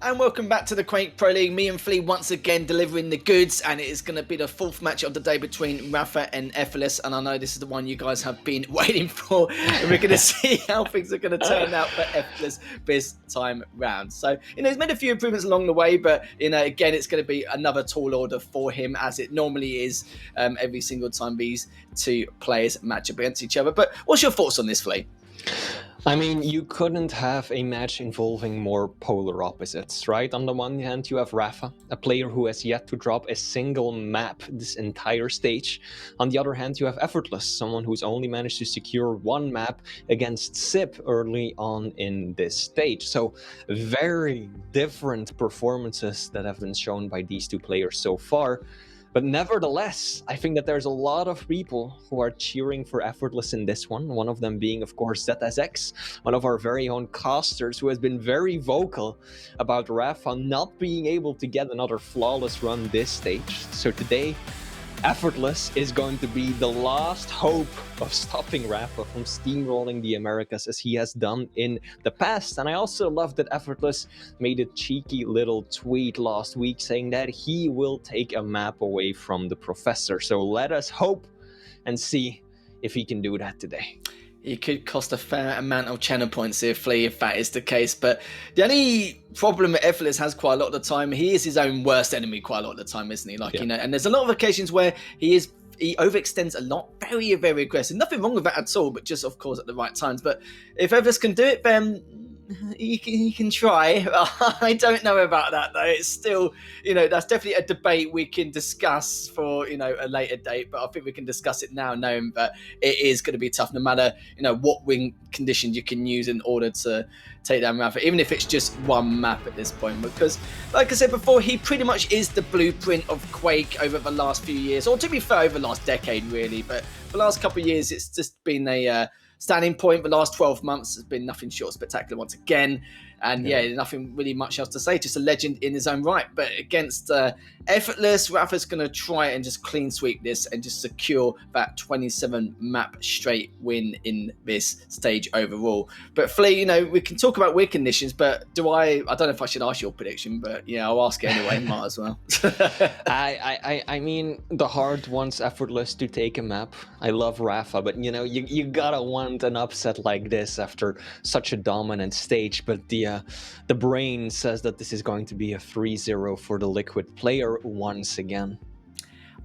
And welcome back to the Quake Pro League. Me and Flea once again delivering the goods, and it is going to be the fourth match of the day between Rapha and Effortless. And I know this is the one you guys have been waiting for, and we're going to see how things are going to turn out for Effortless this time round. So, he's made a few improvements along the way, but, again, it's going to be another tall order for him, as it normally is every single time these two players match up against each other. But what's your thoughts on this, Flea? I mean, you couldn't have a match involving more polar opposites, right? On the one hand, you have Rapha, a player who has yet to drop a single map this entire stage. On the other hand, you have Effortless, someone who's only managed to secure one map against Sip early on in this stage. So very different performances that have been shown by these two players so far. But nevertheless, I think that there's a lot of people who are cheering for Effortless in this one of them being, of course, ZSX, one of our very own casters who has been very vocal about Rapha not being able to get another flawless run this stage. So today, Effortless is going to be the last hope of stopping Rapha from steamrolling the Americas as he has done in the past. And I also love that Effortless made a cheeky little tweet last week saying that he will take a map away from the professor. So let us hope and see if he can do that today. It could cost a fair amount of channel points here, Flea, if that is the case. But the only problem that Effortless has quite a lot of the time, he is his own worst enemy quite a lot of the time, isn't he? And there's a lot of occasions where he overextends a lot, very, very aggressive. Nothing wrong with that at all, but just, of course, at the right times. But if Effortless can do it, then he can try. I don't know about that, though. It's still, that's definitely a debate we can discuss for, a later date. But I think we can discuss it now, knowing that it is going to be tough, no matter, what wing conditions you can use in order to take down Rapha, even if it's just one map at this point. Because, like I said before, he pretty much is the blueprint of Quake over the last few years, or to be fair, over the last decade, really. But for the last couple of years, it's just been a standing point. The last 12 months has been nothing short of spectacular once again. And nothing really much else to say. Just a legend in his own right. But against Effortless, Rapha's going to try and just clean sweep this and just secure that 27 map straight win in this stage overall. But Flea, we can talk about weird conditions, but I don't know if I should ask your prediction, but I'll ask it anyway, might as well. I mean, the hard wants Effortless to take a map. I love Rapha, but you gotta want an upset like this after such a dominant stage. But the brain says that this is going to be a 3-0 for the Liquid player once again.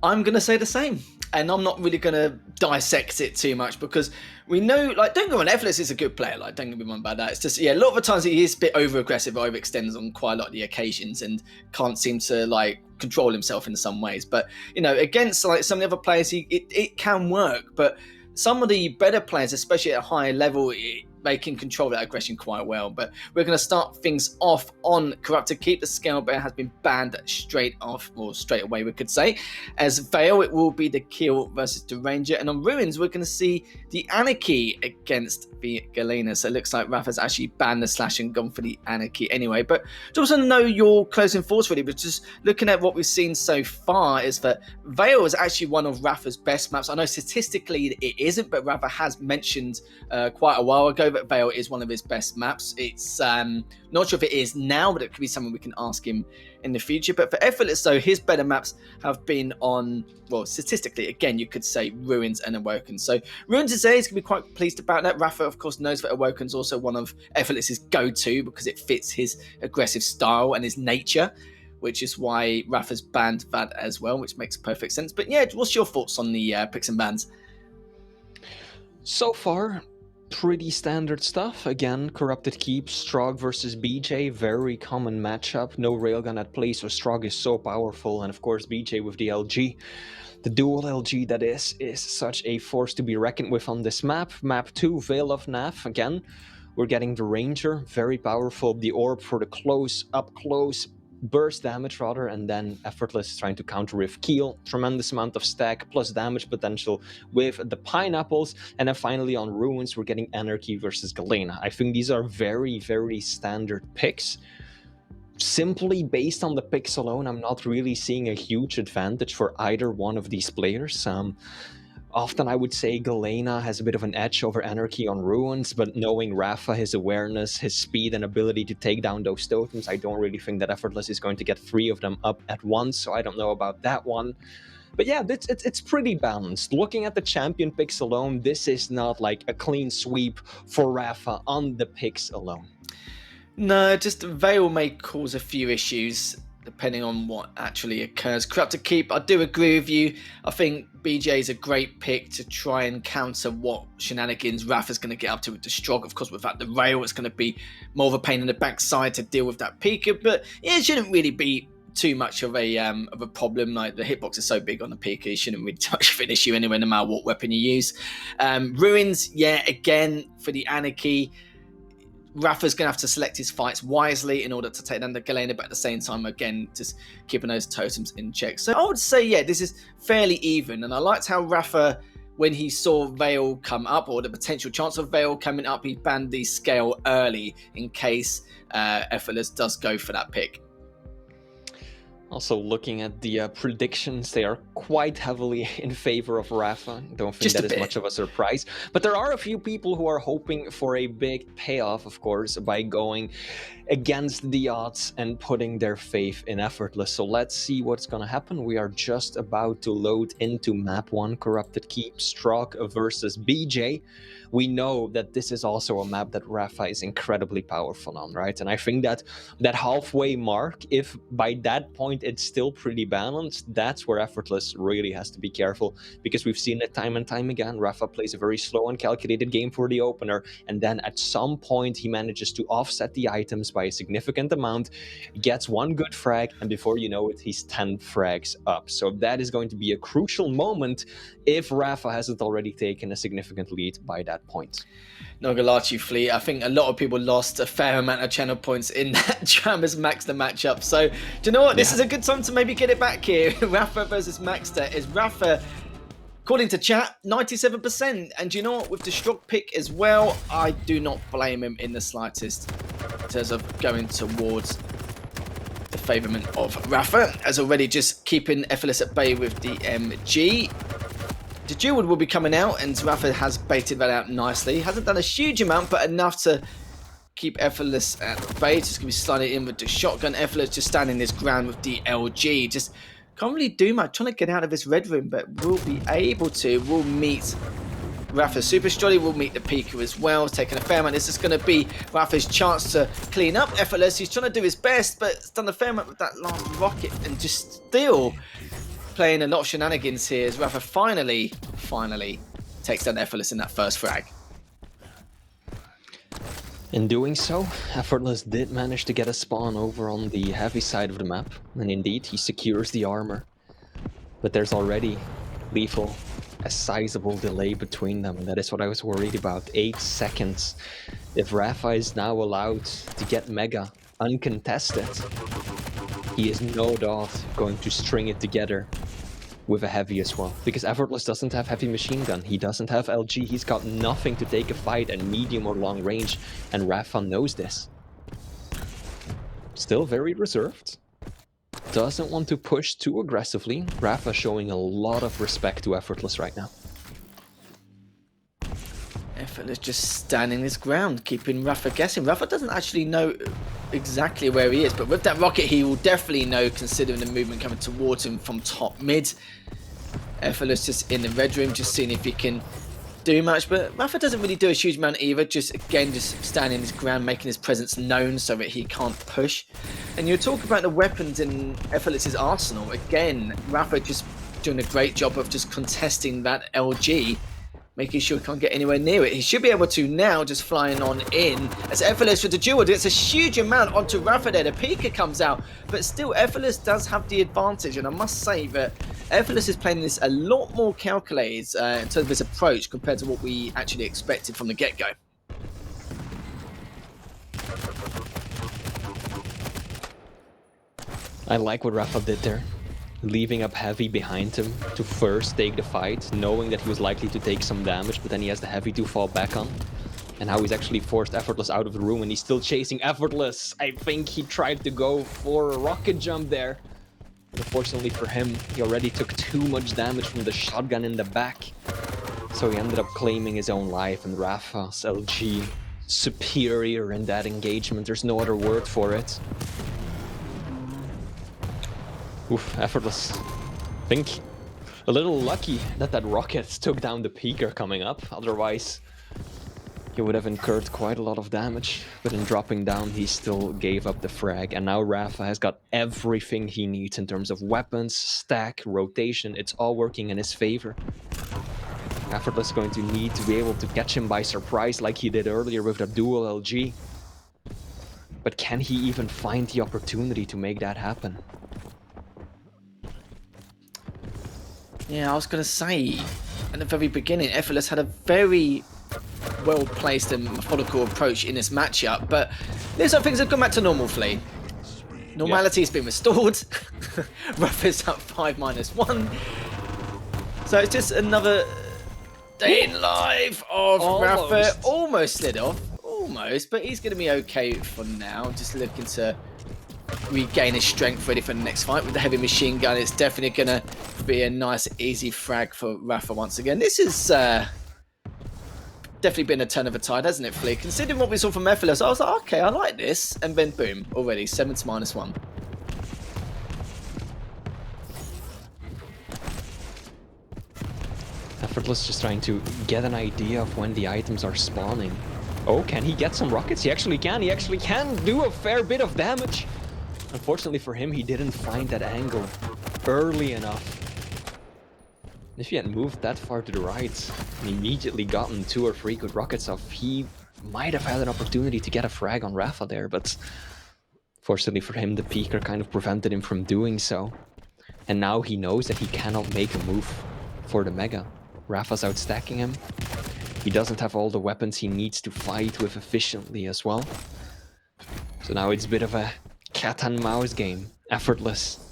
I'm going to say the same. And I'm not really going to dissect it too much, because we know, don't get me wrong, Effortless is a good player. Don't get me wrong about that. It's just, a lot of the times he is a bit over-aggressive, overextends on quite a lot of the occasions and can't seem to, control himself in some ways. But, against, some of the other players, it can work. But some of the better players, especially at a higher level, they can control that aggression quite well. But we're going to start things off on Corrupted Keep. The Scale Bear has been banned straight away, we could say. As Veil, it will be the Kill versus the Ranger. And on Ruins, we're going to see the Anarchy against the Galena. So it looks like Rapha's actually banned the Slash and gone for the Anarchy anyway. But to also know your closing thoughts, really, but just looking at what we've seen so far is that Veil is actually one of Rapha's best maps. I know statistically it isn't, but Rapha has mentioned quite a while ago that Veil is one of his best maps. It's not sure if it is now, but it could be something we can ask him in the future. But for Effortless, though, his better maps have been on, statistically, again, you could say Ruins and Awoken. So Ruins is there. He's going to be quite pleased about that. Rapha, of course, knows that Awoken's also one of Effortless's go-to because it fits his aggressive style and his nature, which is why Rapha's banned that as well, which makes perfect sense. But what's your thoughts on the picks and bans? So far, pretty standard stuff. Again, Corrupted Keep, Strog versus BJ, very common matchup. No railgun at play, so Strog is so powerful, and of course BJ with the LG. The dual LG that is such a force to be reckoned with on this map. Map 2, Veil of Nav. Again, we're getting the Ranger, very powerful. The Orb for the up close burst damage rather, and then Effortless trying to counter with Keel, tremendous amount of stack plus damage potential with the Pineapples, and then finally on Ruins we're getting Anarchy versus Galena. I think these are very, very standard picks. Simply based on the picks alone, I'm not really seeing a huge advantage for either one of these players. Often I would say Galena has a bit of an edge over Anarchy on Ruins, but knowing Rapha, his awareness, his speed and ability to take down those totems, I don't really think that Effortless is going to get 3 of them up at once, so I don't know about that one. But yeah, it's pretty balanced. Looking at the champion picks alone, this is not like a clean sweep for Rapha on the picks alone. No, just Veil may cause a few issues depending on what actually occurs. Corrupted Keep, I do agree with you. I think BJ is a great pick to try and counter what shenanigans Rapha's going to get up to with the Strog. Of course, without the rail, it's going to be more of a pain in the backside to deal with that Pika, but it shouldn't really be too much of a problem. Like, the hitbox is so big on the Pika, it shouldn't really too much of an issue anyway, no matter what weapon you use. Ruins, yeah, again, for the Anarchy, Rapha's going to have to select his fights wisely in order to take down the Galena, but at the same time, again, just keeping those totems in check. So I would say, yeah, this is fairly even. And I liked how Rapha, when he saw Veil come up, or the potential chance of Veil coming up, he banned the scale early in case Effortless does go for that pick. Also, looking at the predictions, they are quite heavily in favor of Rapha. Don't think that is much of a surprise. But there are a few people who are hoping for a big payoff, of course, by going against the odds and putting their faith in Effortless. So let's see what's going to happen. We are just about to load into map 1, Corrupted Keep, Strog versus BJ. We know that this is also a map that Rapha is incredibly powerful on, right? And I think that that halfway mark, if by that point it's still pretty balanced, that's where Effortless really has to be careful, because we've seen it time and time again. Rapha plays a very slow and calculated game for the opener, and then at some point he manages to offset the items by a significant amount, gets one good frag, and before you know it, he's 10 frags up. So that is going to be a crucial moment if Rapha hasn't already taken a significant lead by that point. Not gonna lie to you, Fleet, I think a lot of people lost a fair amount of channel points in that Jammers Maxter matchup. So, do you know what? This is a good time to maybe get it back here. Rapha versus Maxter. Is Rapha, according to chat, 97%. And do you know what? With the Strog pick as well, I do not blame him in the slightest in terms of going towards the favourment of Rapha, as already just keeping Effortless at bay with the MG. The Jewel will be coming out, and Rapha has baited that out nicely. Hasn't done a huge amount, but enough to keep Effortless at bay. Just going to be sliding in with the shotgun. Effortless just standing his ground with the LG. Just can't really do much. Trying to get out of this red room, but will be able to. We'll meet Rapha's Super Strolly. Will meet the Pika as well. Taking a fair amount. This is going to be Rapha's chance to clean up Effortless. He's trying to do his best, but it's done a fair amount with that last rocket, and just still playing a lot of shenanigans here as Rapha finally takes down Effortless in that first frag. In doing so, Effortless did manage to get a spawn over on the heavy side of the map, and indeed he secures the armor. But there's already lethal, a sizable delay between them, and that is what I was worried about. 8 seconds. If Rapha is now allowed to get Mega uncontested, he is no doubt going to string it together with a heavy as well, because Effortless doesn't have heavy machine gun, he doesn't have LG, he's got nothing to take a fight at medium or long range, and Rapha knows this. Still very reserved, doesn't want to push too aggressively. Rapha showing a lot of respect to Effortless right now. Effortless just standing his ground, keeping Rapha guessing. Rapha doesn't actually know exactly where he is, but with that rocket he will definitely know, considering the movement coming towards him from top mid. Effortless just in the red room, just seeing if he can do much, but Rapha doesn't really do a huge amount either, just standing his ground, making his presence known so that he can't push. And you talk about the weapons in Effortless's arsenal, again, Rapha just doing a great job of just contesting that LG, making sure he can't get anywhere near it. He should be able to now, just flying on in. As Effortless with the duel, it's a huge amount onto Rapha there. The Pika comes out, but still Effortless does have the advantage. And I must say that Effortless is playing this a lot more calculated in terms of his approach compared to what we actually expected from the get-go. I like what Rapha did there. Leaving up heavy behind him to first take the fight, knowing that he was likely to take some damage, but then he has the heavy to fall back on. And how he's actually forced Effortless out of the room, and he's still chasing Effortless. I think he tried to go for a rocket jump there. Unfortunately for him, he already took too much damage from the shotgun in the back. So he ended up claiming his own life, and rapha's LG superior in that engagement. There's no other word for it. Oof, Effortless. I think a little lucky that that rocket took down the peeker coming up. Otherwise, he would have incurred quite a lot of damage. But in dropping down, he still gave up the frag. And now rapha has got everything he needs in terms of weapons, stack, rotation. It's all working in his favor. Effortless is going to need to be able to catch him by surprise like he did earlier with the dual LG. But can he even find the opportunity to make that happen? Yeah, I was going to say, at the very beginning, Effortless had a very well-placed and methodical approach in this matchup, but looks like things have gone back to normal, Flea. Normality has been restored. rapha's up 5-1. So it's just another day in life of rapha. Almost slid off. Almost, but he's going to be okay for now. Just looking to regain his strength ready for the next fight with the heavy machine gun. It's definitely going to be a nice, easy frag for rapha once again. This is definitely been a turn of a tide, hasn't it, Flea? Considering what we saw from Effortless, I was like, okay, I like this. And then boom, already 7 to -1. Effortless just trying to get an idea of when the items are spawning. Oh, can he get some rockets? He actually can. He actually can do a fair bit of damage. Unfortunately for him, he didn't find that angle early enough. If he had moved that far to the right and immediately gotten 2 or 3 good rockets off, he might have had an opportunity to get a frag on rapha there, but fortunately for him, the peeker kind of prevented him from doing so. And now he knows that he cannot make a move for the mega. rapha's outstacking him. He doesn't have all the weapons he needs to fight with efficiently as well. So now it's a bit of a cat and mouse game. Effortless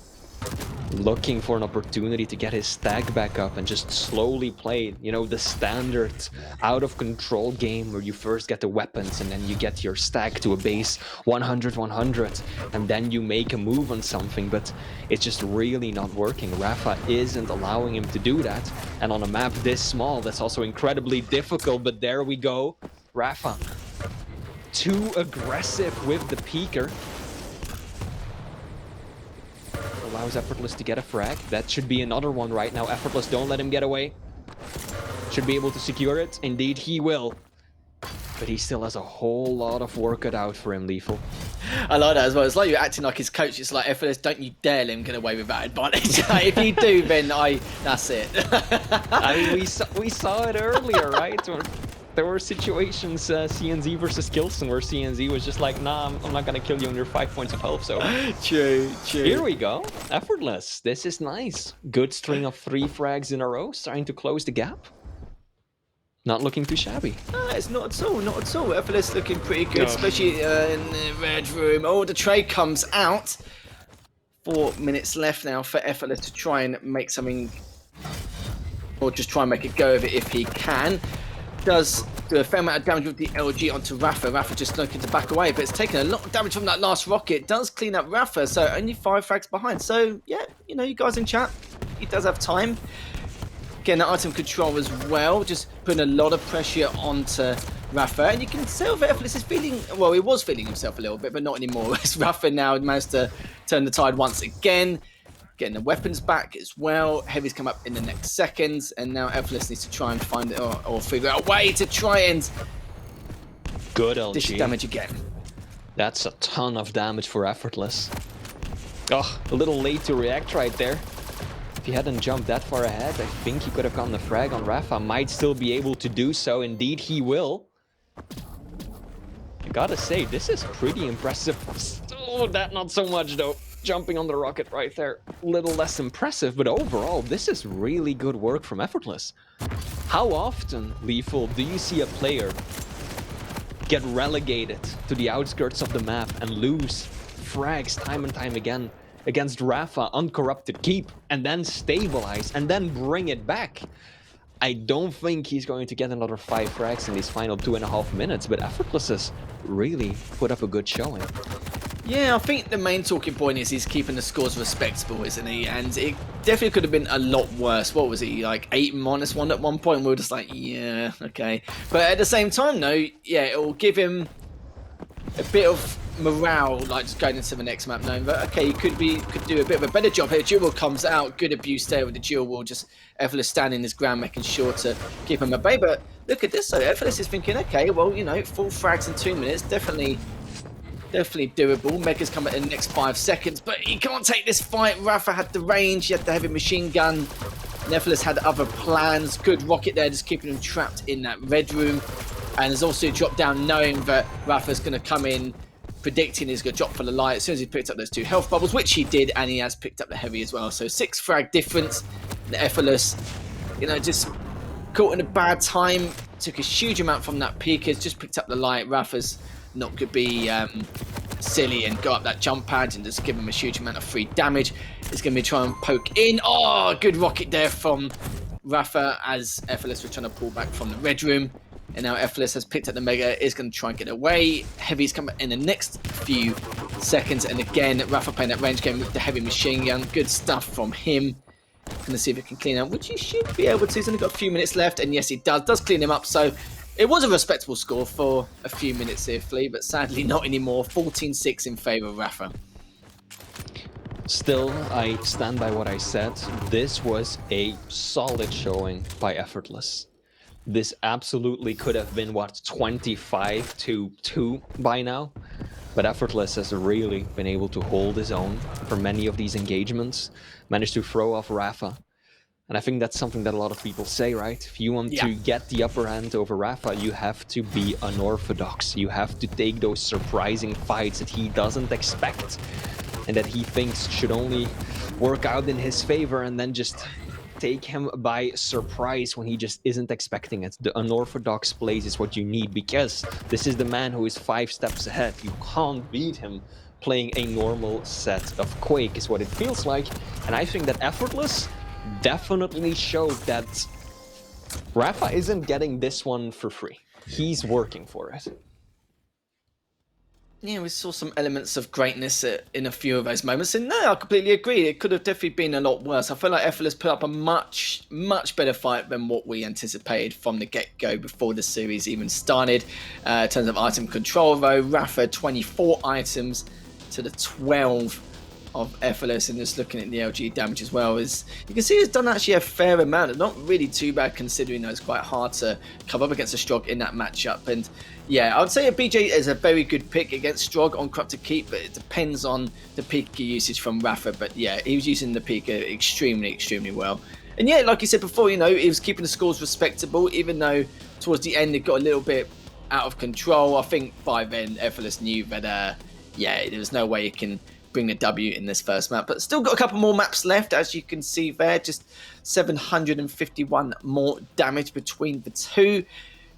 looking for an opportunity to get his stack back up and just slowly play, you know, the standard out of control game where you first get the weapons and then you get your stack to a base 100-100 and then you make a move on something, but it's just really not working. rapha isn't allowing him to do that, and on a map this small that's also incredibly difficult. But there we go, rapha too aggressive with the peeker. Allows Effortless to get a frag. That should be another one right now. Effortless, don't let him get away. Should be able to secure it. Indeed, he will. But he still has a whole lot of work cut out for him, Lethal. I like that as well. It's like you're acting like his coach. It's like, Effortless, don't you dare let him get away with that advantage. If you do, then that's it. I mean, we saw it earlier, right? There were situations, CNZ versus Kilson, where CNZ was just like, nah, I'm not gonna kill you on your 5 points of health, so... True. Here we go. Effortless. This is nice. Good string of 3 frags in a row, starting to close the gap. Not looking too shabby. No, it's not at all, not at all. Effortless looking pretty good, especially in the red room. Oh, the trade comes out. 4 minutes left now for Effortless to try and make something, or just try and make a go of it if he can. Does do a fair amount of damage with the LG onto rapha. rapha just looking to back away, but it's taken a lot of damage from that last rocket. Does clean up rapha, so only 5 frags behind. So yeah, you know, you guys in chat, he does have time. Getting the item control as well, just putting a lot of pressure onto rapha, and you can tell that Effortless is feeling, well, he was feeling himself a little bit, but not anymore. As rapha now managed to turn the tide once again. Getting the weapons back as well. Heavy's come up in the next seconds, and now Effortless needs to try and find it or figure out a way to try and good LG. dish damage again. That's a ton of damage for Effortless. Oh, a little late to react right there. If he hadn't jumped that far ahead, I think he could have gotten the frag on rapha. Might still be able to do so. Indeed, he will. I gotta say, this is pretty impressive. Oh, that not so much though. Jumping on the rocket right there, a little less impressive, but overall, this is really good work from Effortless. How often, Lethal, do you see a player get relegated to the outskirts of the map and lose frags time and time again against rapha, uncorrupted keep, and then stabilize, and then bring it back? I don't think he's going to get another 5 frags in these final 2.5 minutes, but Effortless has really put up a good showing. Yeah, I think the main talking point is he's keeping the scores respectable, isn't he? And it definitely could have been a lot worse. What was he, like 8-1 at one point? We were just like, yeah, okay. But at the same time, though, yeah, it will give him a bit of morale, like just going into the next map, knowing that okay, he could do a bit of a better job here. Dual comes out, good abuse there with the dual wall, just Effortless standing his ground, making sure to keep him at bay. But look at this, though, Effortless is thinking, okay, well, you know, 4 frags in 2 minutes, definitely doable. Mega's come in the next 5 seconds, but he can't take this fight. Rapha had the range, he had the heavy machine gun. Nephilis had other plans. Good rocket there, just keeping him trapped in that red room. And there's also a drop down, knowing that Rapha's going to come in, predicting he's going to drop for the light as soon as he picked up those 2 health bubbles, which he did, and he has picked up the heavy as well. So 6 frag difference. The Effortless, you know, just caught in a bad time. Took a huge amount from that peak. Has just picked up the light. Rapha's not going to be silly and go up that jump pad and just give him a huge amount of free damage. He's going to be trying to poke in. Oh, good rocket there from Rapha as Effortless was trying to pull back from the red room. And now Effortless has picked up the Mega, is going to try and get away. Heavy's coming in the next few seconds. And again, Rapha playing that range game with the heavy machine gun. Good stuff from him. Going to see if he can clean up, which he should be able to. He's only got a few minutes left. And yes, he does clean him up. So it was a respectable score for a few minutes here, Flea, but sadly not anymore. 14-6 in favour of Rapha. Still, I stand by what I said. This was a solid showing by Effortless. This absolutely could have been, what, 25-2 by now? But Effortless has really been able to hold his own for many of these engagements, managed to throw off Rapha. And I think that's something that a lot of people say, right? If you want to get the upper hand over Rapha, you have to be unorthodox. You have to take those surprising fights that he doesn't expect and that he thinks should only work out in his favor, and then just take him by surprise when he just isn't expecting it. The unorthodox plays is what you need, because this is the man who is 5 steps ahead. You can't beat him playing a normal set of Quake, is what it feels like. And I think that Effortless definitely showed that Rapha isn't getting this one for free. He's working for it. Yeah, we saw some elements of greatness in a few of those moments. And no, I completely agree. It could have definitely been a lot worse. I feel like Effortless put up a much better fight than what we anticipated from the get-go before the series even started. In terms of item control, though, Rapha 24 items to the 12 of Effortless, and just looking at the LG damage as well, is you can see he's done actually a fair amount. Not really too bad, considering that it's quite hard to come up against a Strog in that matchup. And yeah, I would say a BJ is a very good pick against Strog on Corrupted Keep, but it depends on the Pika usage from Rapha. But yeah, he was using the Pika extremely well. And yeah, like you said before, you know, he was keeping the scores respectable, even though towards the end it got a little bit out of control. I think by then Effortless knew that yeah, there was no way he can bring the W in this first map, but still got a couple more maps left, as you can see there. Just 751 more damage between the two,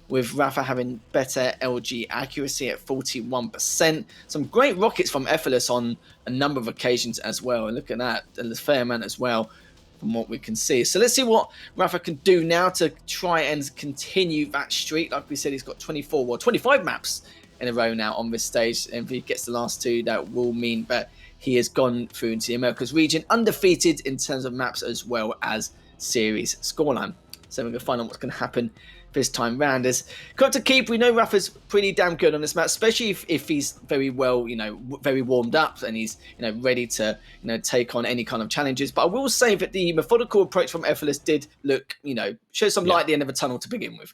with Rapha having better LG accuracy at 41%. Some great rockets from Effortless on a number of occasions as well, and look at that, a fair amount as well from what we can see. So let's see what Rapha can do now to try and continue that streak. Like we said, he's got 25 maps in a row now on this stage, and if he gets the last 2, that will mean that he has gone through into the Americas region undefeated in terms of maps as well as series scoreline. So we're going to find out what's going to happen this time round. As Corrupted Keep, we know Rapha's pretty damn good on this map, especially if he's very well, you know, very warmed up and he's, you know, ready to, you know, take on any kind of challenges. But I will say that the methodical approach from Effortless did look, you know, show some light at the end of the tunnel to begin with.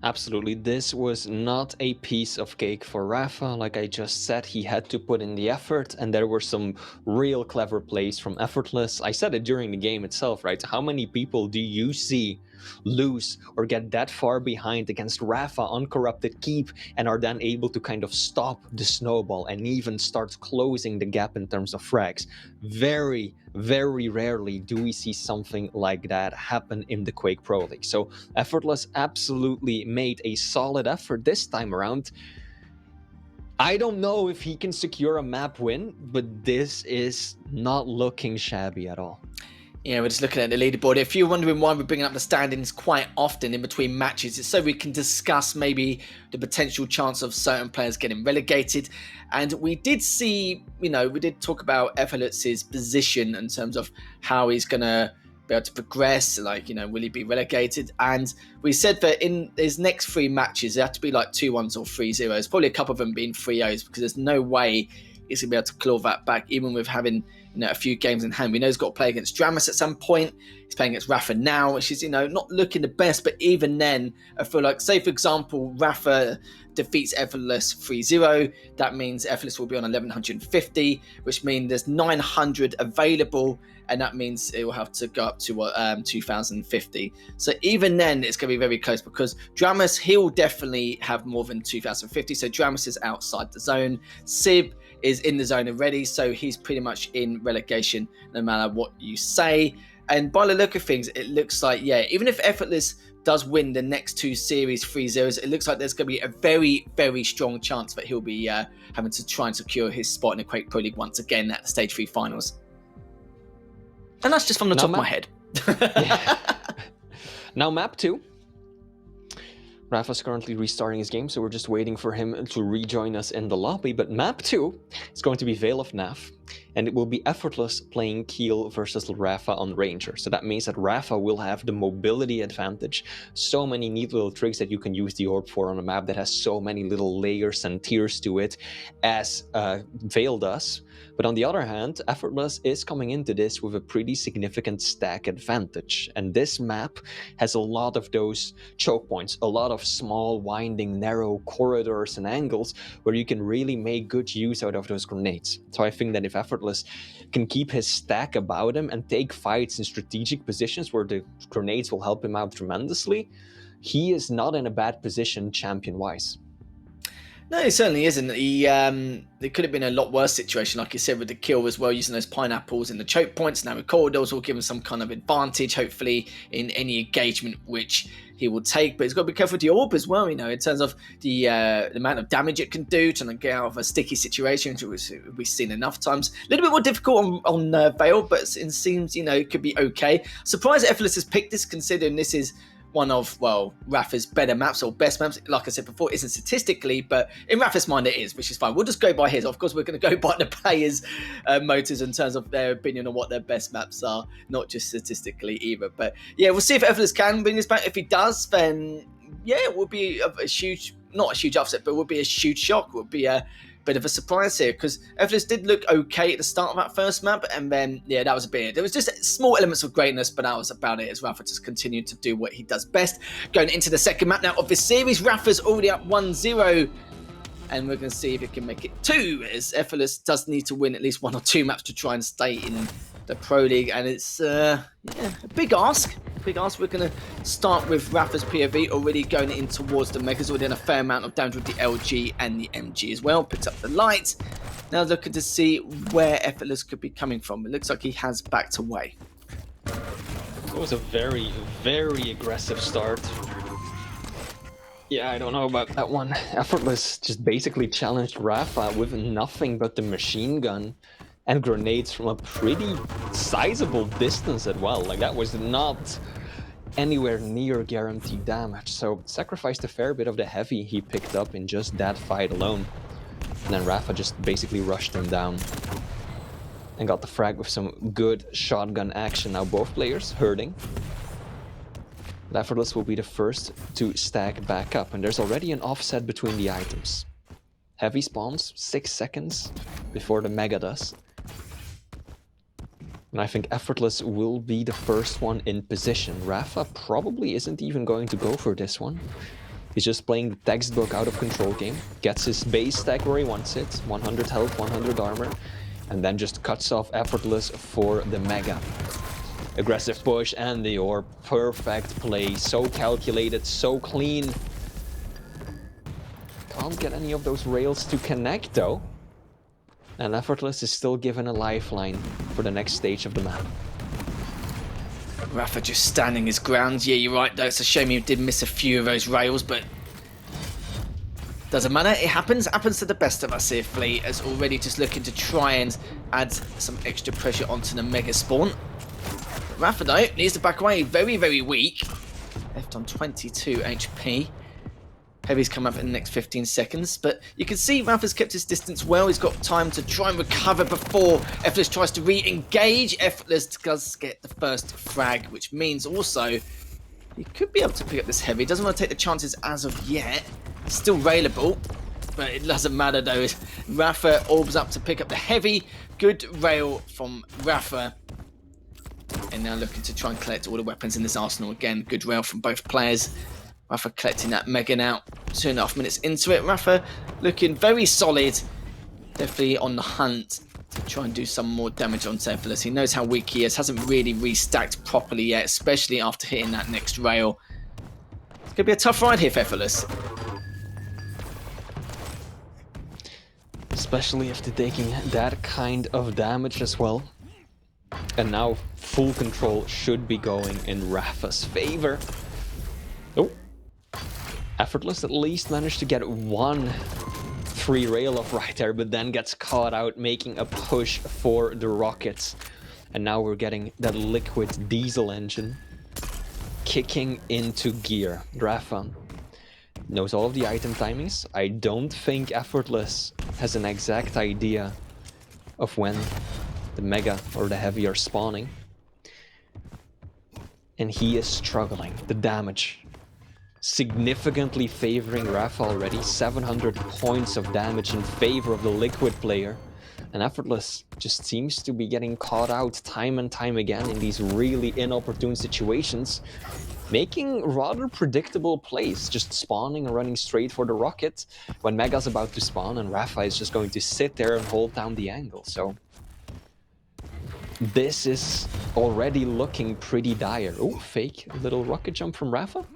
Absolutely, this was not a piece of cake for Rapha. Like I just said, he had to put in the effort, and there were some real clever plays from Effortless. I said it during the game itself, right? How many people do you see lose or get that far behind against Rapha on Corrupted Keep and are then able to kind of stop the snowball and even start closing the gap in terms of frags? Very rarely do we see something like that happen in the Quake Pro League. So Effortless absolutely made a solid effort this time around. I don't know if he can secure a map win, but this is not looking shabby at all. Yeah, we're just looking at the leaderboard. If you're wondering why we're bringing up the standings quite often in between matches, it's so we can discuss maybe the potential chance of certain players getting relegated. And we did see, we did talk about Effortless's position in terms of how he's going to be able to progress, will he be relegated? And we said that in his next 3 matches, they have to be like 2-1s or 3-0s, probably a couple of them being 3-0s, because there's no way he's going to be able to claw that back, even with having a few games in hand. We know he's got to play against Dramus at some point. He's playing against Rapha now, which is, not looking the best. But even then, I feel like, say, for example, Rapha defeats Effortless 3-0. That means Effortless will be on 1150, which means there's 900 available. And that means it will have to go up to 2050. So even then, it's going to be very close, because Dramus, he'll definitely have more than 2050. So Dramus is outside the zone. Sib is in the zone already, so he's pretty much in relegation no matter what you say. And by the look of things, it looks like, even if Effortless does win the next 2 series 3-0s, it looks like there's going to be a very, very strong chance that he'll be having to try and secure his spot in the Quake Pro League once again at the Stage 3 finals. And that's just from the top of my head. Now map 2. Rapha's currently restarting his game, so we're just waiting for him to rejoin us in the lobby. But map 2 is going to be Veil of Nav, and it will be Effortless playing Keel versus Rapha on Ranger. So that means that Rapha will have the mobility advantage. So many neat little tricks that you can use the orb for on a map that has so many little layers and tiers to it, as Veil does. But on the other hand, Effortless is coming into this with a pretty significant stack advantage. And this map has a lot of those choke points, a lot of small, winding, narrow corridors and angles where you can really make good use out of those grenades. So I think that if Effortless can keep his stack about him and take fights in strategic positions where the grenades will help him out tremendously, he is not in a bad position champion-wise. No, it certainly isn't. It could have been a lot worse situation, like you said, with the kill as well, using those pineapples in the choke points. Now the corridors will give him some kind of advantage, hopefully, in any engagement which he will take. But he's got to be careful with the orb as well, in terms of the amount of damage it can do, trying to get out of a sticky situation, which we've seen enough times. A little bit more difficult on Veil, but it seems, it could be okay. Surprised Effortless has picked this, considering this is one of, Rapha's better maps or best maps. Like I said before, it isn't statistically, but in Rapha's mind it is, which is fine. We'll just go by his. Of course, we're going to go by the players' motives in terms of their opinion on what their best maps are, not just statistically either. But yeah, we'll see if Effortless can bring this back. If he does, then it would be a huge, not a huge upset, but it would be a huge shock. It would be a bit of a surprise here, because Effortless did look okay at the start of that first map, and then that was a bit. There was just small elements of greatness, but that was about it, as Rapha just continued to do what he does best. Going into the second map now of this series, Rapha's already up 1-0, and we're going to see if he can make it 2, as Effortless does need to win at least 1 or 2 maps to try and stay in the Pro League, and it's a big ask. We're going to start with Rapha's POV, already going in towards the Megas, already done a fair amount of damage with the LG and the MG as well. Picked up the light. Now looking to see where Effortless could be coming from. It looks like he has backed away. It was a very, very aggressive start. Yeah, I don't know about that one. Effortless just basically challenged Rapha with nothing but the machine gun and grenades from a pretty sizable distance as well. Like, that was not anywhere near guaranteed damage. So sacrificed a fair bit of the heavy he picked up in just that fight alone. And then Rapha just basically rushed him down and got the frag with some good shotgun action. Now both players hurting. But Effortless will be the first to stack back up, and there's already an offset between the items. Heavy spawns 6 seconds before the Mega does. And I think Effortless will be the first one in position. Rapha probably isn't even going to go for this one. He's just playing the textbook out of control game. Gets his base stack where he wants it. 100 health, 100 armor. And then just cuts off Effortless for the Mega. Aggressive push and the orb. Perfect play. So calculated, so clean. Can't get any of those rails to connect though. And Effortless is still given a lifeline for the next stage of the map. Rapha just standing his ground. Yeah, you're right though. It's a shame he did miss a few of those rails, but doesn't matter. It happens. Happens to the best of us here. Fleet is already just looking to try and add some extra pressure onto the Mega spawn. Rapha though needs to back away. Very, very weak. Left on 22 HP. Heavy's come up in the next 15 seconds, but you can see Rapha's kept his distance well. He's got time to try and recover before Effortless tries to re-engage. Effortless does get the first frag, which means also he could be able to pick up this Heavy. Doesn't want to take the chances as of yet. Still railable, but it doesn't matter though. Rapha orbs up to pick up the Heavy. Good rail from Rapha. And now looking to try and collect all the weapons in this arsenal again. Good rail from both players. Rapha collecting that Mega now. 2.5 minutes into it. Rapha looking very solid. Definitely on the hunt to try and do some more damage on Effortless. He knows how weak he is. Hasn't really restacked properly yet, especially after hitting that next rail. It's going to be a tough ride here for Effortless. Especially after taking that kind of damage as well. And now full control should be going in Rapha's favor. Oh. Effortless at least managed to get one free rail off right there, but then gets caught out making a push for the rockets. And now we're getting that liquid diesel engine kicking into gear. Rapha knows all of the item timings. I don't think Effortless has an exact idea of when the Mega or the Heavy are spawning. And he is struggling. The damage significantly favoring Rapha already. 700 points of damage in favor of the Liquid player. And Effortless just seems to be getting caught out time and time again in these really inopportune situations, making rather predictable plays, just spawning and running straight for the rocket when Mega's about to spawn and Rapha is just going to sit there and hold down the angle. So this is already looking pretty dire. Oh, fake little rocket jump from Rapha.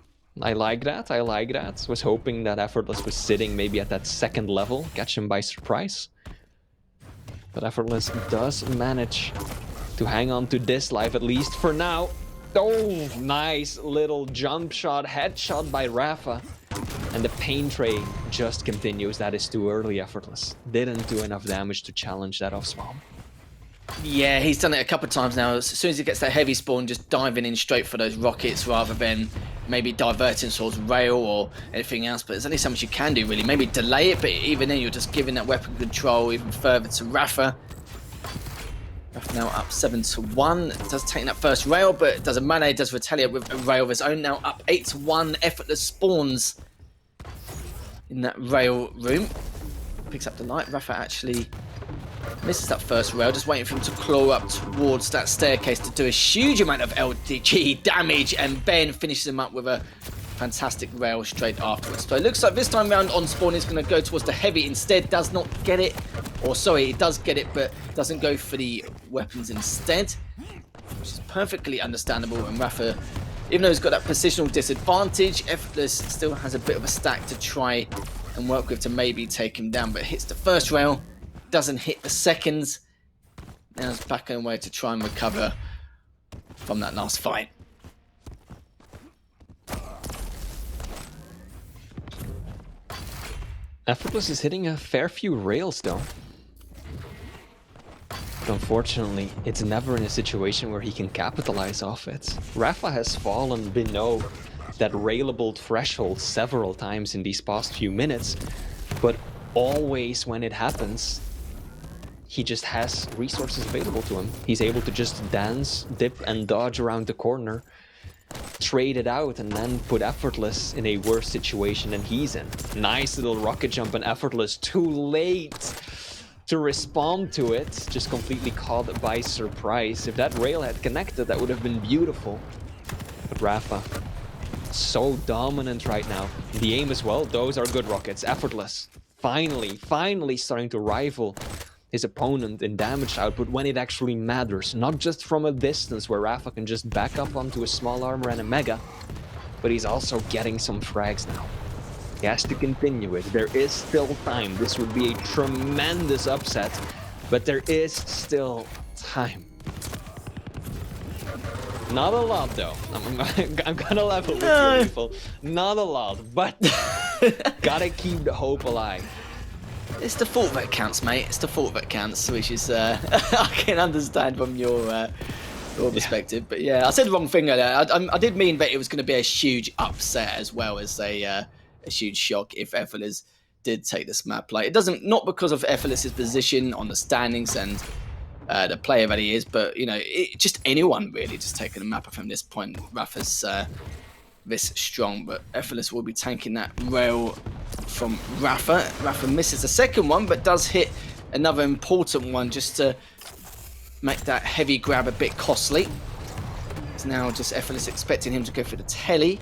I like that, I like that. Was hoping that Effortless was sitting maybe at that second level, catch him by surprise. But Effortless does manage to hang on to this life, at least for now. Oh, nice little jump shot, headshot by Rapha. And the pain train just continues. That is too early, Effortless. Didn't do enough damage to challenge that off spawn. Yeah, he's done it a couple of times now. As soon as he gets that Heavy spawn, just diving in straight for those rockets rather than maybe diverting towards rail or anything else. But there's only so much you can do, really. Maybe delay it, but even then you're just giving that weapon control even further to Rapha. Rapha now up 7-1. Does take that first rail, but it doesn't matter. It does retaliate with a rail of his own. Now up 8-1. Effortless spawns in that rail room. Picks up the light. Rapha actually misses that first rail, just waiting for him to claw up towards that staircase to do a huge amount of LDG damage, and Ben finishes him up with a fantastic rail straight afterwards. So it looks like this time round on spawn is going to go towards the Heavy instead. Does not get it, or sorry, it does get it, but doesn't go for the weapons instead, which is perfectly understandable. And Rapha, even though he's got that positional disadvantage, Effortless still has a bit of a stack to try and work with to maybe take him down, but hits the first rail, doesn't hit the seconds. Now it's back on the way to try and recover from that last fight. Effortless is hitting a fair few rails though. But unfortunately, it's never in a situation where he can capitalize off it. Rapha has fallen below that railable threshold several times in these past few minutes, but always when it happens, he just has resources available to him. He's able to just dance, dip, and dodge around the corner, trade it out, and then put Effortless in a worse situation than he's in. Nice little rocket jump, and Effortless too late to respond to it. Just completely caught by surprise. If that rail had connected, that would have been beautiful. But Rapha, so dominant right now. The aim as well, those are good rockets. Effortless, finally starting to rival his opponent in damage output when it actually matters. Not just from a distance where Rapha can just back up onto a small armor and a Mega, but he's also getting some frags now. He has to continue it. There is still time. This would be a tremendous upset, but there is still time. Not a lot though. I'm gonna level with you people. Not a lot, but gotta keep the hope alive. It's the thought that counts, mate. It's the thought that counts, which is I can understand from your your perspective. But yeah, I said the wrong thing earlier. I did mean that it was going to be a huge upset as well as a huge shock if Effortless did take this map. Like, it doesn't, not because of Effortless's position on the standings and the player that he is, but you know, just anyone really just taking a map from this point. Rapha's this strong, but Effortless will be tanking that rail from Rapha. Rapha misses the second one, but does hit another important one just to make that heavy grab a bit costly. It's now just Effortless expecting him to go for the telly.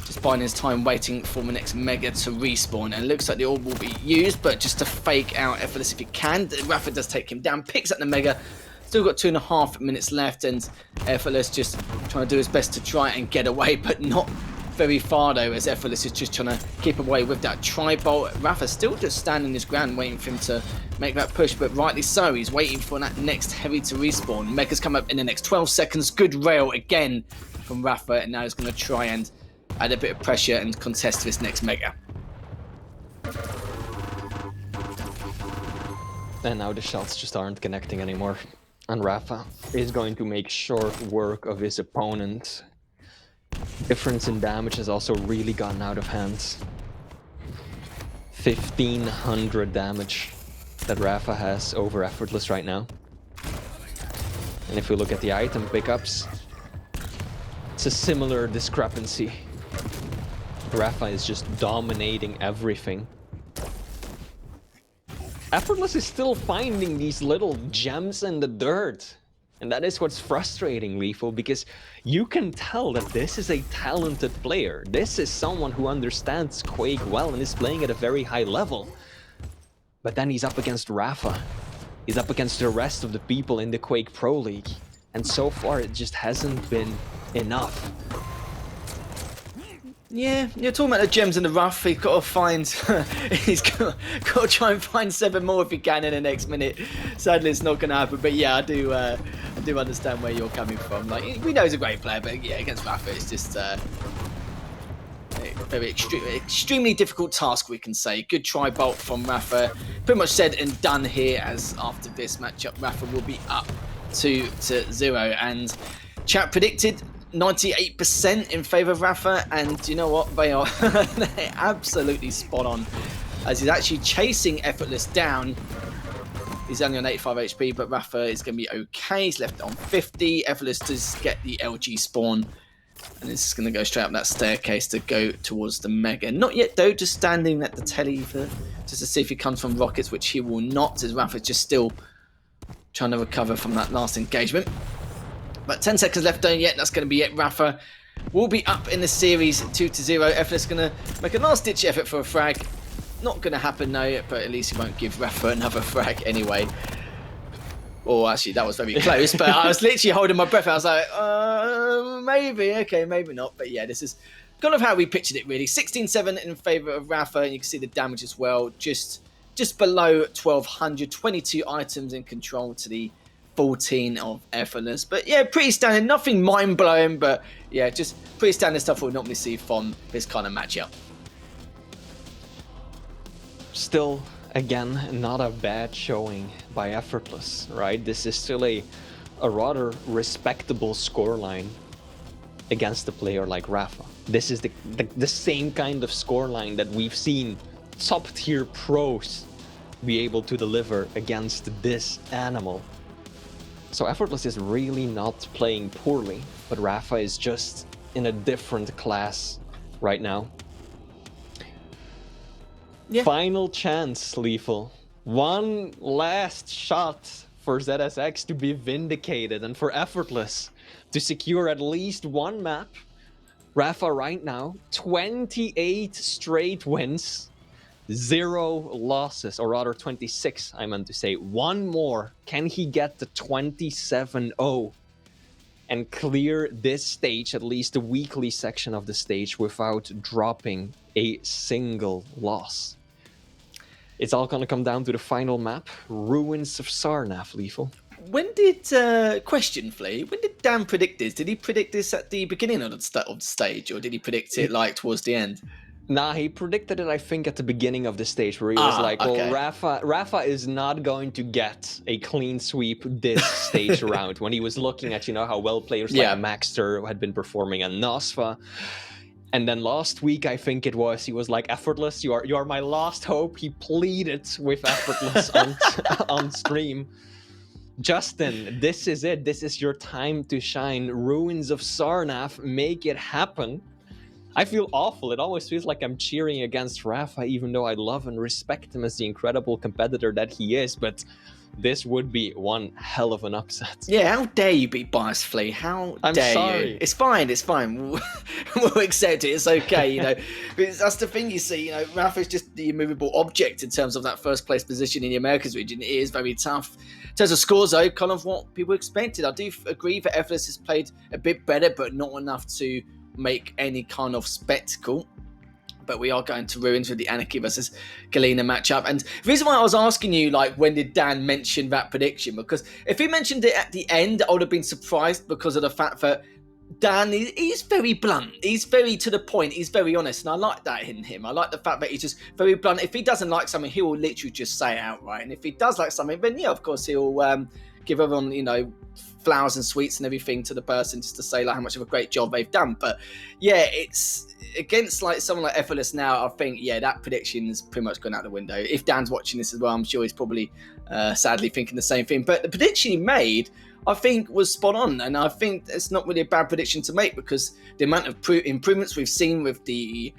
Just biding his time waiting for the next Mega to respawn. And it looks like the orb will be used, but just to fake out Effortless if he can. Rapha does take him down, picks up the Mega. Still got 2.5 minutes left, and Effortless just trying to do his best to try and get away, but not very far though, as Effortless is just trying to keep away with that tri-bolt. Rapha still just standing his ground, waiting for him to make that push, but rightly so. He's waiting for that next heavy to respawn. Mega's come up in the next 12 seconds. Good rail again from Rapha, and now he's going to try and add a bit of pressure and contest this next Mega. And now the shots just aren't connecting anymore. And Rapha is going to make short work of his opponent. Difference in damage has also really gotten out of hand. 1,500 damage that Rapha has over Effortless right now. And if we look at the item pickups, it's a similar discrepancy. Rapha is just dominating everything. Effortless is still finding these little gems in the dirt. And that is what's frustrating, Lethal, because you can tell that this is a talented player. This is someone who understands Quake well and is playing at a very high level. But then he's up against Rapha. He's up against the rest of the people in the Quake Pro League. And so far, it just hasn't been enough. Yeah, you're talking about the gems in the rough. He's got to find, he's got to try and find 7 more if he can in the next minute. Sadly, it's not going to happen. But yeah, I do understand where you're coming from. Like, we know he's a great player, but yeah, against Rapha, it's just a very extremely difficult task, we can say. Good tri-bolt from Rapha. Pretty much said and done here, as after this matchup, Rapha will be up 2-0. And chat predicted 98% in favour of Rapha, and you know what, they are they're absolutely spot on, as he's actually chasing Effortless down. He's only on 85 HP, but Rapha is going to be okay. He's left on 50. Effortless does get the LG spawn, and it's going to go straight up that staircase to go towards the Mega. Not yet though, just standing at the telly for just to see if he comes from rockets, which he will not, as Rapha's just still trying to recover from that last engagement. But 10 seconds left, don't yet. That's going to be it. Rapha will be up in the series 2-0. Effortless going to make a last-ditch effort for a frag. Not going to happen now, but at least he won't give Rapha another frag anyway. Oh, actually, that was very close. But I was literally holding my breath. I was like, maybe. Okay, maybe not. But yeah, this is kind of how we pictured it, really. 16-7 in favour of Rapha. And you can see the damage as well. Just below 1,200. 22 items in control to the 14 of Effortless. But yeah, pretty standard, nothing mind-blowing, but yeah, just pretty standard stuff we'll normally see from this kind of matchup. Still, again, not a bad showing by Effortless, right? This is still a rather respectable scoreline against a player like Rapha. This is the same kind of scoreline that we've seen top-tier pros be able to deliver against this animal. So Effortless is really not playing poorly, but Rapha is just in a different class right now. Yeah. Final chance, Lethal. One last shot for ZSX to be vindicated and for Effortless to secure at least one map. Rapha right now, 28 straight wins, 0 losses, or rather 26, I meant to say. One more. Can he get the 27-0 and clear this stage, at least the weekly section of the stage, without dropping a single loss? It's all going to come down to the final map, Ruins of Sarnath, Lethal. When did, question Flea, when did Dan predict this? Did he predict this at the beginning of the stage, or did he predict it like towards the end? Nah, he predicted it, I think, at the beginning of the stage, where he was like, well, okay. Rapha is not going to get a clean sweep this stage around, when he was looking at, how well players like Maxter had been performing and Nosfa. And then last week, I think it was, he was like, Effortless, you are my last hope. He pleaded with Effortless on stream. Justin, this is it. This is your time to shine. Ruins of Sarnath, make it happen. I feel awful. It always feels like I'm cheering against Rapha, even though I love and respect him as the incredible competitor that he is, but this would be one hell of an upset. Yeah, how dare you be biased, Flea? How I'm dare sorry. you? It's fine. We'll accept it. It's okay, But that's the thing you see, Rapha's just the immovable object in terms of that first place position in the Americas region. It is very tough. In terms of scores, though, kind of what people expected. I do agree that Effortless has played a bit better, but not enough to make any kind of spectacle. But we are going to Ruins with the Anarchy versus Galena matchup. And the reason why I was asking you, when did Dan mention that prediction? Because if he mentioned it at the end, I would have been surprised because of the fact that Dan, he's very blunt. He's very to the point. He's very honest. And I like that in him. I like the fact that he's just very blunt. If he doesn't like something, he will literally just say it outright. And if he does like something, then yeah, of course, he'll give everyone, flowers and sweets and everything to the person just to say how much of a great job they've done. But yeah, it's against someone like Effortless now. I think that prediction has pretty much gone out the window. If Dan's watching this as well, I'm sure he's probably sadly thinking the same thing. But the prediction he made, I think, was spot on, and I think it's not really a bad prediction to make because the amount of improvements we've seen with the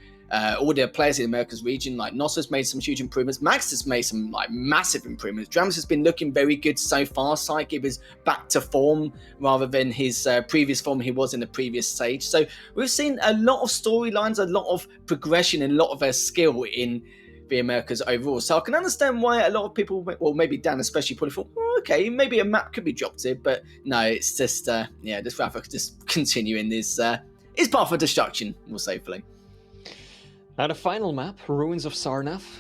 all the players in the Americas region, Nos has made some huge improvements. Max has made some massive improvements. Drums has been looking very good so far. Psychic is back to form rather than his previous form he was in the previous stage. So we've seen a lot of storylines, a lot of progression, and a lot of their skill in the Americas overall. So I can understand why a lot of people, well, maybe Dan especially, probably thought, okay, maybe a map could be dropped here, but no, it's just this Rapha could just continue in his path of destruction, we'll safely. Now the final map, Ruins of Sarnath.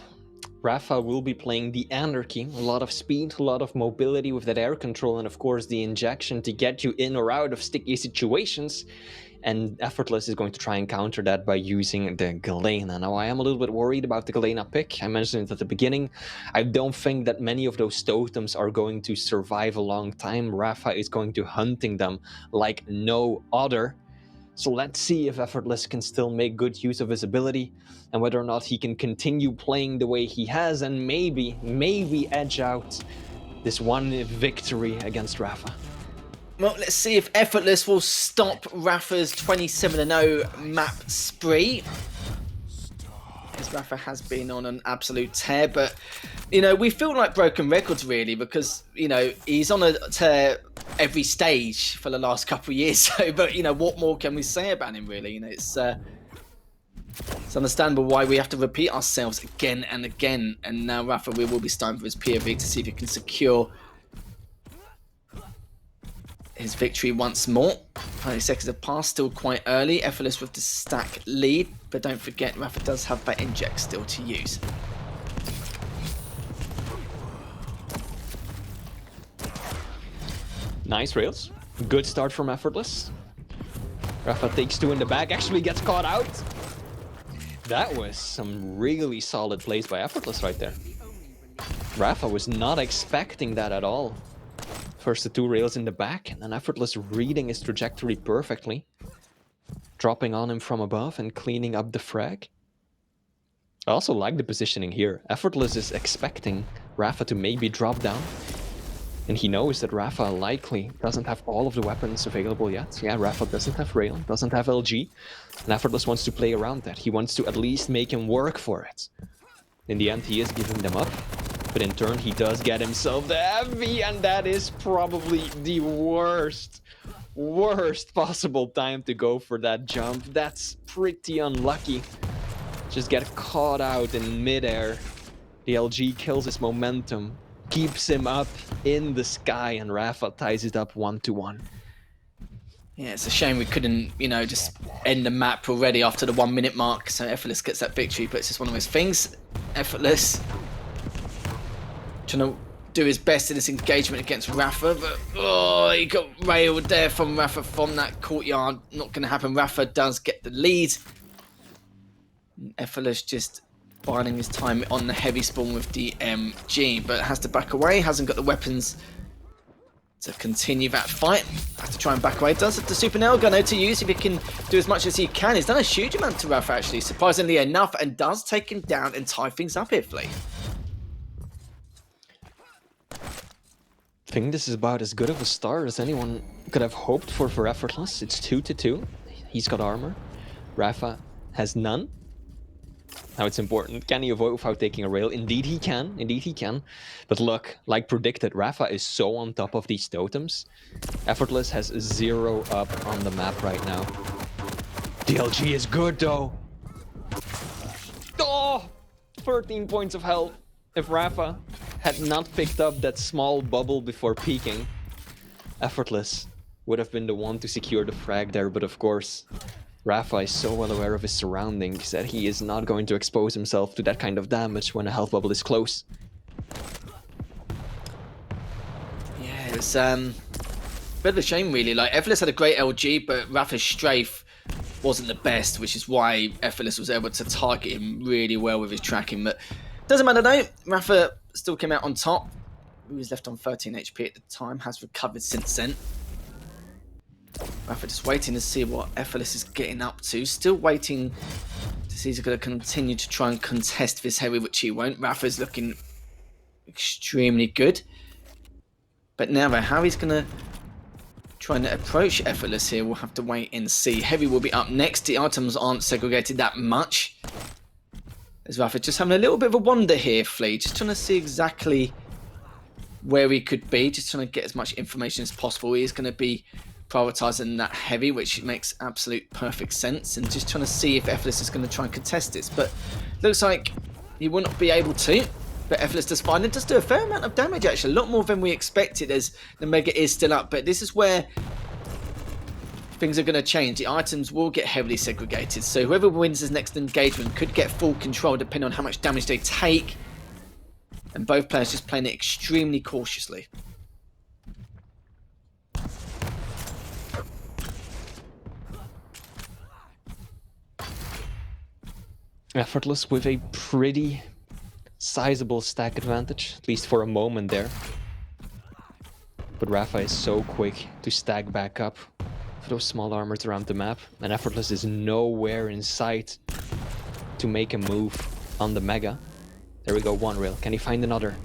Rapha will be playing the Anarchy. A lot of speed, a lot of mobility with that air control, and of course the injection to get you in or out of sticky situations. And Effortless is going to try and counter that by using the Galena. Now I am a little bit worried about the Galena pick. I mentioned it at the beginning. I don't think that many of those totems are going to survive a long time. Rapha is going to hunting them like no other. So let's see if Effortless can still make good use of his ability and whether or not he can continue playing the way he has and maybe edge out this one victory against Rapha. Well, let's see if Effortless will stop Rapha's 27-0 map spree. As Rapha has been on an absolute tear, but we feel like broken records really because he's on a tear every stage for the last couple of years. So, but what more can we say about him really? It's understandable why we have to repeat ourselves again and again. And now Rapha, we will be starting for his POV to see if he can secure his victory once more. 30 seconds have passed, still quite early. Effortless with the stack lead, but don't forget Rapha does have that inject still to use. Nice rails. Good start from Effortless. Rapha takes two in the back, actually gets caught out. That was some really solid plays by Effortless right there. Rapha was not expecting that at all. First the two rails in the back, and then Effortless reading his trajectory perfectly. Dropping on him from above and cleaning up the frag. I also like the positioning here. Effortless is expecting Rapha to maybe drop down. And he knows that Rapha likely doesn't have all of the weapons available yet. Yeah, Rapha doesn't have rail, doesn't have LG. And Effortless wants to play around that. He wants to at least make him work for it. In the end, he is giving them up. But in turn, he does get himself the heavy, and that is probably the worst possible time to go for that jump. That's pretty unlucky. Just get caught out in midair. The LG kills his momentum, keeps him up in the sky, and Rapha ties it up 1-1. Yeah, it's a shame we couldn't, just end the map already after the 1 minute mark. So Effortless gets that victory, but it's just one of those things. Effortless trying to do his best in this engagement against Rapha, but he got railed there from Rapha from that courtyard. Not going to happen. Rapha does get the lead. Effortless just biding his time on the heavy spawn with the MG, but has to back away, hasn't got the weapons to continue that fight. Has to try and back away. Does have the super nail gun to use if he can do as much as he can. He's done a huge amount to rapha actually, surprisingly enough, and does take him down and tie things up here, Flea. I think this is about as good of a start as anyone could have hoped for Effortless. It's 2-2. He's got armor. Rapha has none. Now it's important. Can he avoid without taking a rail? Indeed he can. Indeed he can. But look, like predicted, Rapha is so on top of these totems. Effortless has 0 up on the map right now. DLG is good though. Oh! 13 points of health. If Rapha had not picked up that small bubble before peeking, Effortless would have been the one to secure the frag there, but of course, Rapha is so well aware of his surroundings that he is not going to expose himself to that kind of damage when a health bubble is close. Yeah, it was a bit of a shame really. Like, Effortless had a great LG, but Rapha's strafe wasn't the best, which is why Effortless was able to target him really well with his tracking. But doesn't matter though, Rapha still came out on top. He was left on 13 HP at the time, has recovered since then. Rapha just waiting to see what Effortless is getting up to. Still waiting to see if he's going to continue to try and contest this heavy, which he won't. Rapha's looking extremely good. But now how he's going to try and approach Effortless here, we'll have to wait and see. Heavy will be up next. The items aren't segregated that much. As Rapha just having a little bit of a wander here, Flea. Just trying to see exactly where he could be. Just trying to get as much information as possible. He is going to be prioritising that heavy, which makes absolute perfect sense. And just trying to see if Effortless is going to try and contest this. But looks like he will not be able to. But Effortless does find it. Does do a fair amount of damage, actually. A lot more than we expected, as the Mega is still up. But this is where things are going to change. The items will get heavily segregated. So whoever wins his next engagement could get full control depending on how much damage they take. And both players just playing it extremely cautiously. Effortless with a pretty sizable stack advantage, at least for a moment there. But Rapha is so quick to stack back up for those small armors around the map, and Effortless is nowhere in sight to make a move on the Mega. There we go, one rail. Can he find another?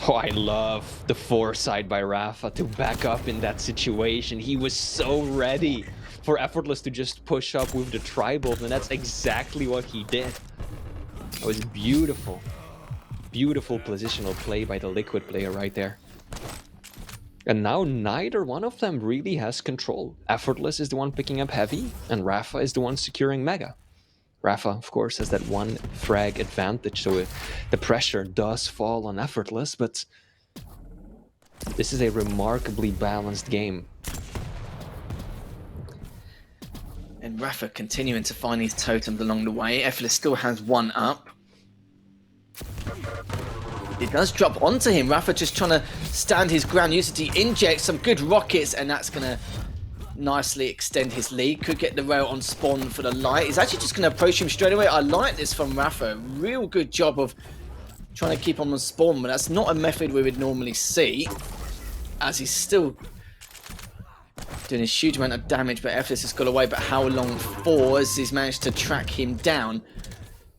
Oh, I love the foresight by Rapha to back up in that situation. He was so ready for Effortless to just push up with the tribal, and that's exactly what he did. It was beautiful. Beautiful positional play by the Liquid player right there. And now neither one of them really has control. Effortless is the one picking up heavy, and Rapha is the one securing Mega. Rapha, of course, has that one frag advantage, so the pressure does fall on Effortless, but this is a remarkably balanced game. And Rapha continuing to find these totems along the way. Effortless still has one up. It does drop onto him. Rapha just trying to stand his ground, use it to inject some good rockets, and that's going to nicely extend his lead. Could get the rail on spawn for the light. He's actually just going to approach him straight away. I like this from Rapha. Real good job of trying to keep him on spawn, but that's not a method we would normally see, as he's still doing a huge amount of damage, but Effortless has got away. But how long for, as he's managed to track him down?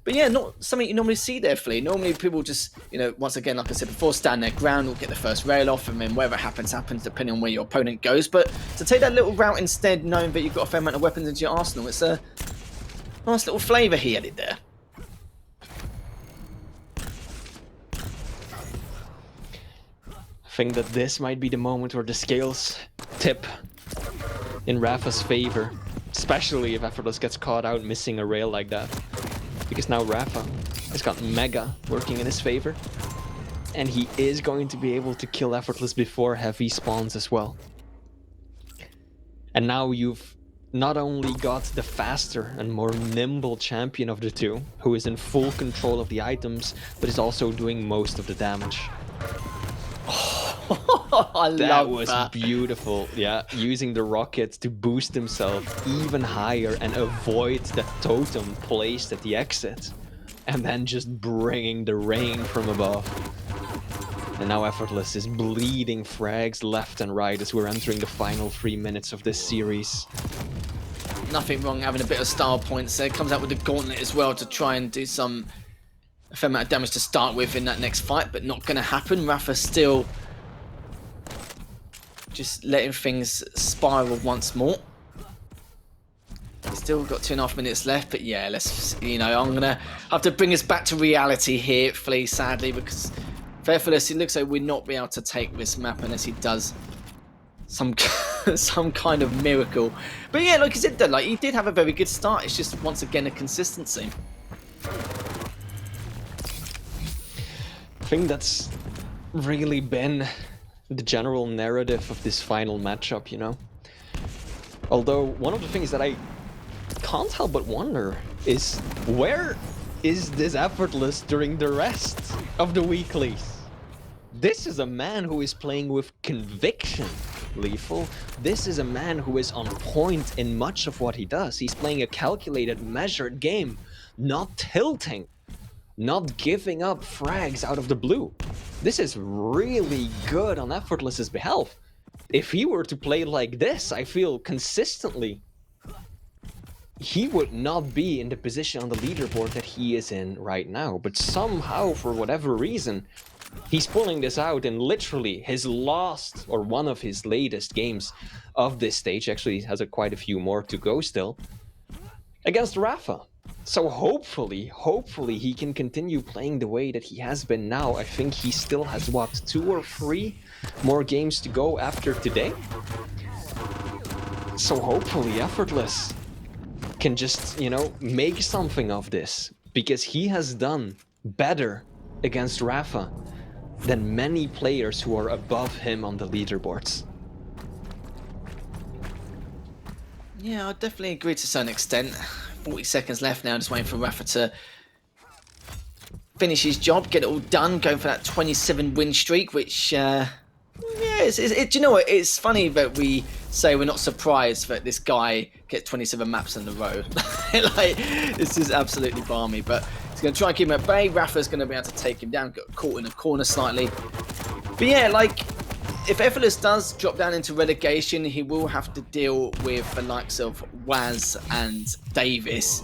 But yeah, not something you normally see there, Flea. Normally people just, you know, once again, like I said before, stand their ground, will get the first rail off, and then whatever happens, happens, depending on where your opponent goes. But to take that little route instead, knowing that you've got a fair amount of weapons into your arsenal, it's a nice little flavour he added there. I think that this might be the moment where the scales tip in Rapha's favor, especially if Effortless gets caught out missing a rail like that. Because now Rapha has got Mega working in his favor, and he is going to be able to kill Effortless before heavy spawns as well. And now you've not only got the faster and more nimble champion of the two, who is in full control of the items, but is also doing most of the damage. Oh, I That love was that. beautiful. Yeah, using the rocket to boost himself even higher and avoid the totem placed at the exit. And then just bringing the rain from above. And now Effortless is bleeding frags left and right as we're entering the final 3 minutes of this series. Nothing wrong having a bit of style points there. Comes out with the gauntlet as well to try and do a fair amount of damage to start with in that next fight, but not going to happen. Rapha still just letting things spiral once more. Still got 2.5 minutes left, but yeah, let's, you know, I'm going to have to bring us back to reality here, Flea, sadly, because for Effortless, it looks like we'll not be able to take this map unless he does some kind of miracle. But yeah, like I said, like he did have a very good start. It's just once again a consistency. I think that's really been the general narrative of this final matchup, you know? Although, one of the things that I can't help but wonder is, where is this Effortless during the rest of the weeklies? This is a man who is playing with conviction, Lethal. This is a man who is on point in much of what he does. He's playing a calculated, measured game, not tilting, not giving up frags out of the blue. This is really good on Effortless's behalf. If he were to play like this, I feel consistently, he would not be in the position on the leaderboard that he is in right now. But somehow, for whatever reason, he's pulling this out in literally his last, or one of his latest games of this stage. Actually, he has quite a few more to go still, against Rapha. So hopefully he can continue playing the way that he has been now. I think he still has, what, 2 or 3 more games to go after today? So hopefully Effortless can just, you know, make something of this, because he has done better against Rapha than many players who are above him on the leaderboards. Yeah, I definitely agree to a certain extent. 40 seconds left now, just waiting for Rapha to finish his job, get it all done, going for that 27 win streak, which, yeah, do you know what? It's funny that we say we're not surprised that this guy gets 27 maps in a row. Like, this is absolutely balmy, but he's going to try and keep him at bay. Rapha's going to be able to take him down, got caught in a corner slightly. But yeah, like, if Effortless does drop down into relegation, he will have to deal with the likes of Waz and Davis,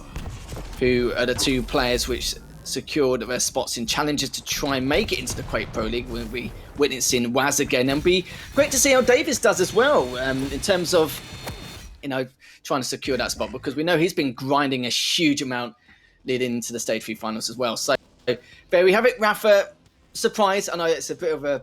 who are the 2 players which secured their spots in challenges to try and make it into the Quake Pro League. We'll be witnessing Waz again, and be great to see how Davis does as well, in terms of, you know, trying to secure that spot, because we know he's been grinding a huge amount leading into the Stage 3 finals as well. So there we have it. Rapha, surprise. I know it's a bit of a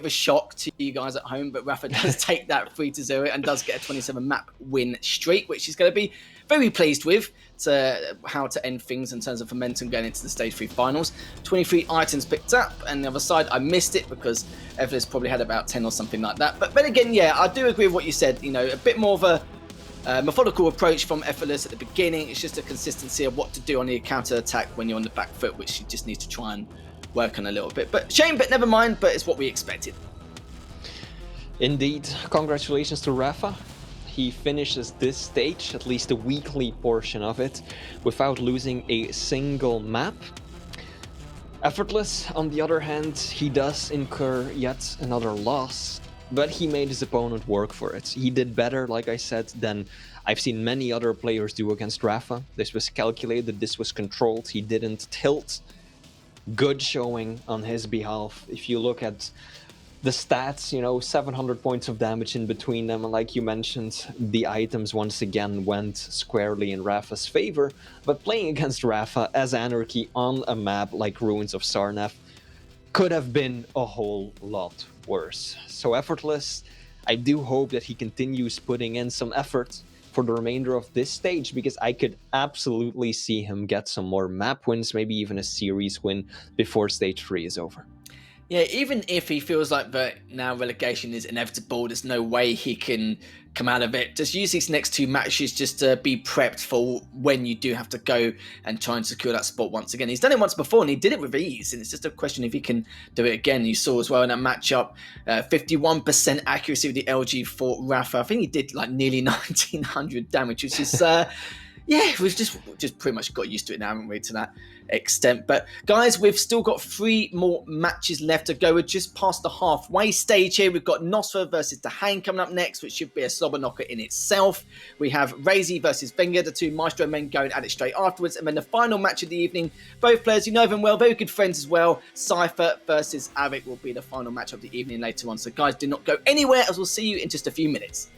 shock to you guys at home, but Rapha does take that 3-0 and does get a 27 map win streak, which he's going to be very pleased with, to how to end things in terms of momentum going into the Stage 3 finals. 23 items picked up, and the other side, I missed it because Effortless probably had about 10 or something like that. But then again, yeah, I do agree with what you said. You know, a bit more of a methodical approach from Effortless at the beginning. It's just a consistency of what to do on the counter attack when you're on the back foot, which you just need to try and work on a little bit. But shame, but never mind, but it's what we expected. Indeed, congratulations to Rapha. He finishes this stage, at least the weekly portion of it, without losing a single map. Effortless, on the other hand, he does incur yet another loss, but he made his opponent work for it. He did better, like I said, than I've seen many other players do against Rapha. This was calculated, this was controlled, he didn't tilt. Good showing on his behalf. If you look at the stats, you know, 700 points of damage in between them, and like you mentioned, the items once again went squarely in Rapha's favor, but playing against Rapha as Anarchy on a map like Ruins of Sarnath could have been a whole lot worse. So Effortless, I do hope that he continues putting in some effort for the remainder of this stage, because I could absolutely see him get some more map wins, maybe even a series win before Stage 3 is over. Yeah, even if he feels like that now relegation is inevitable, there's no way he can come out of it. Just use these next 2 matches just to be prepped for when you do have to go and try and secure that spot once again. He's done it once before and he did it with ease, and it's just a question if he can do it again. You saw as well in that matchup, 51% accuracy with the LG for rapha. I think he did like nearly 1900 damage, which is yeah, we've just pretty much got used to it now, haven't we, to that extent. But guys, we've still got 3 more matches left to go. We're just past the halfway stage here. We've got Nosfer versus Dehane coming up next, which should be a slobber knocker in itself. We have Razy versus Wenger, the 2 Maestro men going at it straight afterwards. And then the final match of the evening, both players, you know them well, very good friends as well. Cypher versus Arik will be the final match of the evening later on. So guys, do not go anywhere, as we'll see you in just a few minutes.